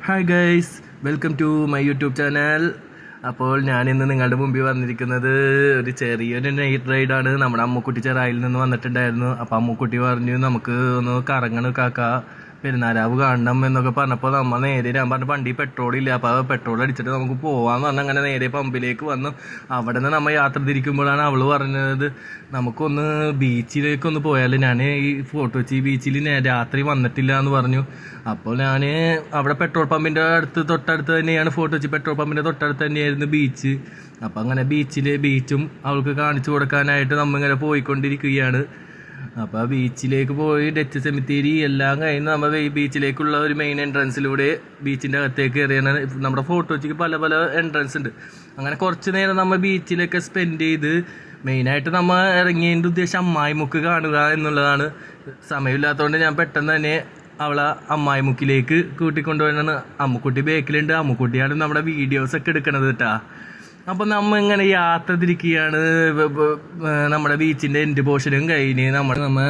Hi guys, welcome to my YouTube channel. അപ്പോൾ ഞാനിന്ന് നിങ്ങളുടെ മുമ്പിൽ വന്നിരിക്കുന്നത് ഒരു ചെറിയൊരു നൈറ്റ് റൈഡാണ്. നമ്മുടെ അമ്മുക്കുട്ടി ചെറായിൽ നിന്ന് വന്നിട്ടുണ്ടായിരുന്നു. അപ്പോൾ അമ്മുക്കുട്ടി പറഞ്ഞു നമുക്ക് ഒന്ന് കറങ്ങണം കാക്ക, പെരുന്നാരാവ് കാണണം എന്നൊക്കെ പറഞ്ഞപ്പോൾ നമ്മൾ നേരെ ഞാൻ പറഞ്ഞു വണ്ടി പെട്രോൾ ഇല്ല, അപ്പോൾ പെട്രോൾ അടിച്ചിട്ട് നമുക്ക് പോകാമെന്ന് പറഞ്ഞാൽ അങ്ങനെ നേരെ പമ്പിലേക്ക് വന്നു. അവിടെ നിന്ന് നമ്മൾ യാത്ര തിരിക്കുമ്പോഴാണ് അവൾ പറഞ്ഞത് നമുക്കൊന്ന് ബീച്ചിലേക്കൊന്ന് പോയാൽ. ഞാൻ ഈ ഫോട്ടോ വെച്ച് ഈ ബീച്ചിൽ രാത്രി വന്നിട്ടില്ല എന്ന് പറഞ്ഞു. അപ്പോൾ ഞാൻ അവിടെ പെട്രോൾ പമ്പിൻ്റെ തൊട്ടടുത്ത് തന്നെയാണ്, ഫോട്ടോ വെച്ച് പെട്രോൾ പമ്പിൻ്റെ തൊട്ടടുത്ത് തന്നെയായിരുന്നു ബീച്ച്. അപ്പോൾ അങ്ങനെ ബീച്ചും അവൾക്ക് കാണിച്ചു കൊടുക്കാനായിട്ട് നമ്മളിങ്ങനെ പോയിക്കൊണ്ടിരിക്കുകയാണ്. അപ്പോൾ ബീച്ചിലേക്ക് പോയി ഡച്ച് സെമിത്തേരി എല്ലാം കഴിഞ്ഞ് നമ്മൾ ബീച്ചിലേക്കുള്ള ഒരു മെയിൻ എൻട്രൻസിലൂടെ ബീച്ചിൻ്റെ അകത്തേക്ക് കയറിയാണ്. നമ്മുടെ ഫോട്ടോ വെച്ചിട്ട് പല പല എൻട്രൻസ് ഉണ്ട്. അങ്ങനെ കുറച്ച് നേരം നമ്മൾ ബീച്ചിലൊക്കെ സ്പെൻഡ് ചെയ്ത് മെയിനായിട്ട് നമ്മൾ ഇറങ്ങിയതിൻ്റെ ഉദ്ദേശം അമ്മായിമുക്ക് കാണുക എന്നുള്ളതാണ്. സമയമില്ലാത്തതുകൊണ്ട് ഞാൻ പെട്ടെന്ന് തന്നെ അവളെ അമ്മായിമുക്കിലേക്ക് കൂട്ടിക്കൊണ്ടുപോയാണ്. അമ്മുക്കുട്ടി ബേക്കിലുണ്ട്. അമ്മുക്കുട്ടിയാണ് നമ്മുടെ വീഡിയോസൊക്കെ എടുക്കണത് കേട്ടാ. അപ്പം നമ്മൾ ഇങ്ങനെ യാത്ര തിരിക്കുകയാണ്. നമ്മുടെ ബീച്ചിൻ്റെ എൻഡ് പോർഷനും കഴിഞ്ഞ് നമ്മ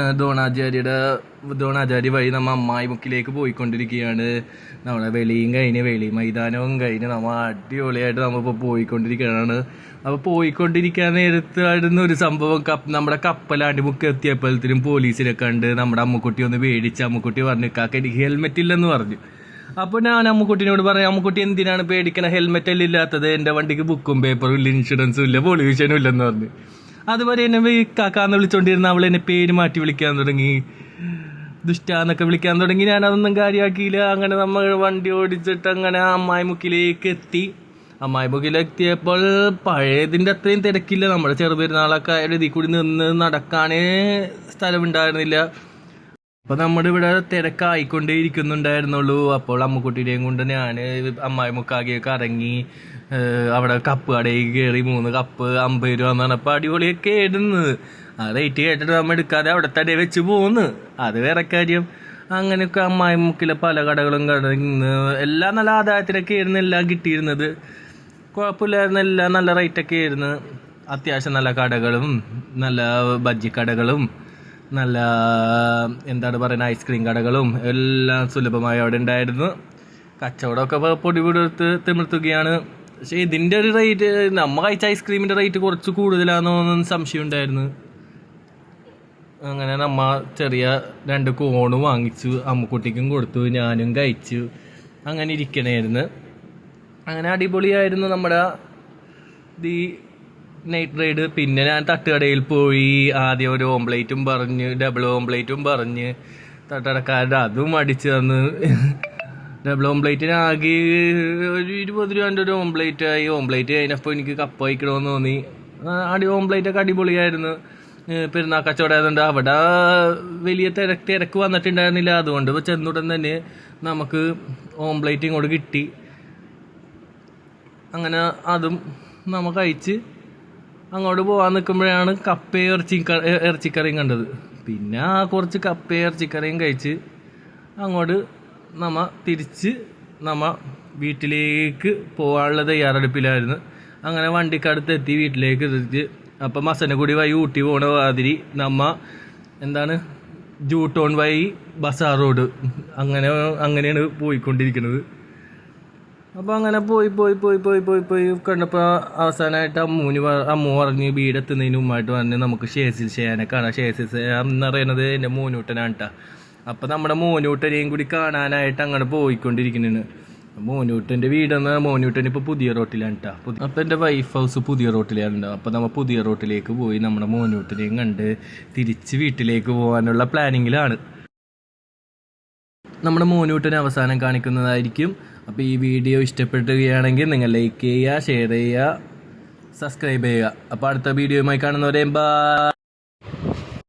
ദ്രോണാചാരി വഴി നമ്മൾ അമ്മായിമുക്കിലേക്ക് പോയിക്കൊണ്ടിരിക്കുകയാണ്. നമ്മുടെ വെളി മൈതാനവും കഴിഞ്ഞ് നമ്മൾ അടിപൊളിയായിട്ട് നമ്മളിപ്പോൾ പോയിക്കൊണ്ടിരിക്കുകയാണ്. അപ്പോൾ പോയിക്കൊണ്ടിരിക്കാൻ നേരത്തായിരുന്നു ഒരു സംഭവം. നമ്മുടെ കപ്പലാണ്ടി മുക്ക് എത്തിയപ്പോഴത്തേനും പോലീസിനെ കണ്ട് നമ്മുടെ അമ്മുക്കുട്ടി ഒന്ന് പേടിച്ച്. അമ്മുക്കുട്ടി പറഞ്ഞു കാക്ക എനിക്ക് ഹെൽമെറ്റ് ഇല്ലെന്ന് പറഞ്ഞു. അപ്പോൾ ഞാൻ അമ്മുക്കുട്ടിനോട് പറയാം, അമ്മുക്കുട്ടി എന്തിനാണ് പേടിക്കണ, ഹെൽമെറ്റ് എല്ലാം ഇല്ലാത്തത്, എൻ്റെ വണ്ടിക്ക് ബുക്കും പേപ്പറും ഇല്ല, ഇൻഷുറൻസും ഇല്ല, പൊല്യൂഷനും ഇല്ലെന്ന് പറഞ്ഞു. അതുവരെ എന്നെ കാക്കാന്ന് വിളിച്ചോണ്ടിരുന്ന അവൾ എന്നെ പേര് മാറ്റി വിളിക്കാൻ തുടങ്ങി, ദുഷ്ടാന്നൊക്കെ വിളിക്കാൻ തുടങ്ങി. ഞാനതൊന്നും കാര്യമാക്കിയില്ല. അങ്ങനെ നമ്മൾ വണ്ടി ഓടിച്ചിട്ട് അങ്ങനെ അമ്മായിമുക്കിലേക്ക് എത്തി. അമ്മായിമുക്കിലെത്തിയപ്പോൾ പഴയതിൻ്റെ അത്രയും തിരക്കില്ല. നമ്മുടെ ചെറുപെരുന്നാളൊക്കെ ആയാലും ഇതിൽ കൂടി നിന്ന് നടക്കാനേ സ്ഥലമുണ്ടായിരുന്നില്ല. അപ്പോൾ നമ്മുടെ ഇവിടെ തിരക്കായിക്കൊണ്ടേ ഇരിക്കുന്നുണ്ടായിരുന്നുള്ളൂ. അപ്പോൾ അമ്മുക്കുട്ടീനെയും കൊണ്ട് ഞാൻ അമ്മായിമുക്കാകെയൊക്കെ ഇറങ്ങി അവിടെ കപ്പ് കടയിൽ കയറി 3 കപ്പ് 50 രൂപ എന്ന് പറഞ്ഞപ്പോൾ അടിപൊളിയൊക്കെ ആയിരുന്നു. ആ റേറ്റ് കേട്ടിട്ട് നമ്മൾ എടുക്കാതെ അവിടെ തന്നെ വെച്ച് പോന്ന്, അത് വേറെ കാര്യം. അങ്ങനെയൊക്കെ അമ്മായിമുക്കിലെ പല കടകളും കടന്ന് എല്ലാം നല്ല ആദായത്തിനൊക്കെ ആയിരുന്നു എല്ലാം കിട്ടിയിരുന്നത്. കുഴപ്പമില്ലായിരുന്നു, എല്ലാം നല്ല റേറ്റൊക്കെ ആയിരുന്നു. അത്യാവശ്യം നല്ല കടകളും നല്ല ബജ്ജിക്കടകളും നല്ല എന്താണ് പറയുന്നത് ഐസ്ക്രീം കടകളും എല്ലാം സുലഭമായി അവിടെ ഉണ്ടായിരുന്നു. കച്ചവടമൊക്കെ പൊടിപൊടിയെടുത്ത് തിമിർത്തുകയാണ്. പക്ഷേ ഇതിൻ്റെ ഒരു റേറ്റ്, നമ്മൾ കഴിച്ച ഐസ്ക്രീമിൻ്റെ റേറ്റ് കുറച്ച് കൂടുതലാണെന്ന് സംശയം ഉണ്ടായിരുന്നു. അങ്ങനെ നമ്മ ചെറിയ 2 കോണ് വാങ്ങിച്ചു, അമ്മുക്കുട്ടിക്കും കൊടുത്തു, ഞാനും കഴിച്ചു. അങ്ങനെ ഇരിക്കണമായിരുന്നു. അങ്ങനെ അടിപൊളിയായിരുന്നു നമ്മുടെ ഈ നൈറ്റ് റൈഡ്. പിന്നെ ഞാൻ തട്ടുകടയിൽ പോയി. ആദ്യം ഒരു ഓംപ്ലേറ്റും പറഞ്ഞ്, ഡബിൾ ഓംപ്ലേറ്റും പറഞ്ഞ് തട്ടടക്കാരുടെ അതും അടിച്ച് തന്ന്. ഡബിൾ ഓംപ്ലേറ്റിനാകെ ഒരു 20 രൂപൻ്റെ ഒരു ഓംപ്ലേറ്റായി. ഓംപ്ലേറ്റ് കഴിഞ്ഞപ്പോൾ എനിക്ക് കപ്പ് വയ്ക്കണമെന്ന് തോന്നി. ഓംപ്ലേറ്റൊക്കെ അടിപൊളിയായിരുന്നു. പെരുന്നാൾ കച്ചവടമായതുകൊണ്ട് അവിടെ വലിയ തിരക്ക് വന്നിട്ടുണ്ടായിരുന്നില്ല. അതുകൊണ്ട് ചെന്നുടൻ തന്നെ നമുക്ക് ഓംപ്ലേറ്റ് ഇങ്ങോട്ട് കിട്ടി. അങ്ങനെ അതും നമ്മൾ കഴിച്ച് അങ്ങോട്ട് പോകാൻ നിൽക്കുമ്പോഴാണ് കപ്പയും ഇറച്ചിക്കറിയും കണ്ടത്. പിന്നെ കുറച്ച് കപ്പയും ഇറച്ചിക്കറിയും കഴിച്ച് അങ്ങോട്ട് തിരിച്ച് വീട്ടിലേക്ക് പോകാനുള്ള തയ്യാറെടുപ്പിലായിരുന്നു. അങ്ങനെ വണ്ടിക്കടുത്തെത്തി വീട്ടിലേക്ക് എത്തിച്ച്. അപ്പം മസനഗുടി വഴി ഊട്ടി പോകണ മാതിരി ജൂട്ടോൺ വഴി ബസാർ റോഡ് അങ്ങനെയാണ് പോയിക്കൊണ്ടിരിക്കുന്നത്. അപ്പോൾ അങ്ങനെ പോയി കണ്ടപ്പോൾ അവസാനമായിട്ട് അമ്മു പറഞ്ഞ് വീടെത്തുന്നതിന് മുമ്പായിട്ട് പറഞ്ഞ് നമുക്ക് ഷേസിൽ ഷെയാനെ കാണാം. ഷേസിൽ ഷെയാൻ എന്ന് പറയുന്നത് എൻ്റെ മോനൂട്ടനാണ് കേട്ടോ. അപ്പോൾ നമ്മുടെ മോനൂട്ടനെയും കൂടി കാണാനായിട്ട് അങ്ങനെ പോയിക്കൊണ്ടിരിക്കുന്നതാണ്. മോനൂട്ടൻ്റെ മോനൂട്ടൻ ഇപ്പോൾ പുതിയ റോട്ടിലാണ് കേട്ടോ. അപ്പോൾ എൻ്റെ വൈഫ് ഹൗസ് പുതിയ റോട്ടിലാണ്. അപ്പോൾ നമ്മൾ പുതിയ റോട്ടിലേക്ക് പോയി നമ്മുടെ മോനൂട്ടനെയും കണ്ട് തിരിച്ച് വീട്ടിലേക്ക് പോകാനുള്ള പ്ലാനിങ്ങിലാണ്. നമ്മുടെ മോനൂട്ടനെ അവസാനം കാണിക്കുന്നതായിരിക്കും. അപ്പോൾ ഈ വീഡിയോ ഇഷ്ടപ്പെടുകയാണെങ്കിൽ നിങ്ങൾ ലൈക്ക് ചെയ്യുക, ഷെയർ ചെയ്യുക, സബ്സ്ക്രൈബ് ചെയ്യുക. അപ്പോൾ അടുത്ത വീഡിയോയുമായി കാണുന്നവരെ ബൈ.